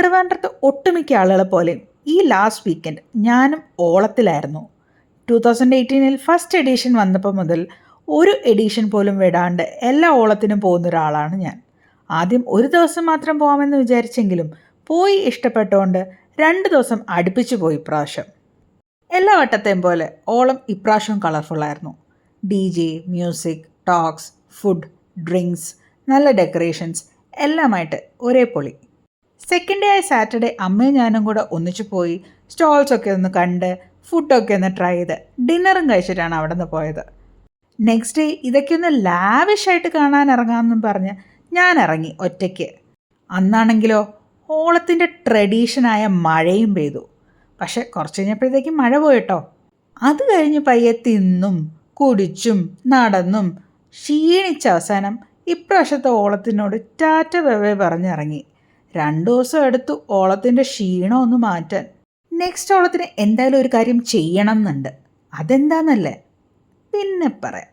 ട്രിവാൻഡ്രത്ത് ഒട്ടുമിക്ക ആളുകളെ പോലെയും ഈ ലാസ്റ്റ് വീക്കെൻഡ് ഞാനും ഓളത്തിലായിരുന്നു. 2018 ഫസ്റ്റ് എഡീഷൻ വന്നപ്പോൾ മുതൽ ഒരു എഡീഷൻ പോലും വിടാണ്ട് എല്ലാ ഓളത്തിനും പോകുന്ന ഒരാളാണ് ഞാൻ. ആദ്യം ഒരു ദിവസം മാത്രം പോകാമെന്ന് വിചാരിച്ചെങ്കിലും പോയി ഇഷ്ടപ്പെട്ടുകൊണ്ട് 2 ദിവസം അടുപ്പിച്ച് പോയി ഇപ്രാവശ്യം. എല്ലാ വട്ടത്തെയും പോലെ ഓളം ഇപ്രാവശ്യം കളർഫുള്ളായിരുന്നു. DJ, music, talks, food, drinks, നല്ല ഡെക്കറേഷൻസ് എല്ലാമായിട്ട് ഒരേ പൊളി. സെക്കൻഡ് ഡേ ആയ സാറ്റർഡേ അമ്മയും ഞാനും കൂടെ ഒന്നിച്ചു പോയി സ്റ്റോൾസൊക്കെ ഒന്ന് കണ്ട് ഫുഡൊക്കെ ഒന്ന് ട്രൈ ചെയ്ത് ഡിന്നറും കഴിച്ചിട്ടാണ് അവിടെ നിന്ന് പോയത്. നെക്സ്റ്റ് ഡേ ഇതൊക്കെ ഒന്ന് ലാവിഷായിട്ട് കാണാൻ ഇറങ്ങാമെന്നും പറഞ്ഞ് ഞാൻ ഇറങ്ങി ഒറ്റയ്ക്ക്. അന്നാണെങ്കിലോ ഓളത്തിൻ്റെ ട്രഡീഷനായ മഴയും പെയ്തു. പക്ഷെ കുറച്ച് കഴിഞ്ഞപ്പോഴത്തേക്കും മഴ പോയിട്ടോ. അത് കഴിഞ്ഞ് പയ്യെ തിന്നും കുടിച്ചും നടന്നും ക്ഷീണിച്ച അവസാനം ഇപ്രാവശ്യത്തെ ഓളത്തിനോട് ടാറ്റ ബൈ പറഞ്ഞിറങ്ങി. 2 ദിവസം എടുത്തു ഓളത്തിൻ്റെ ക്ഷീണം ഒന്ന് മാറ്റാൻ. നെക്സ്റ്റ് ഓളത്തിന് എന്തായാലും ഒരു കാര്യം ചെയ്യണം എന്നുണ്ട്. അതെന്താന്നല്ലേ പിന്നെ പറയാം.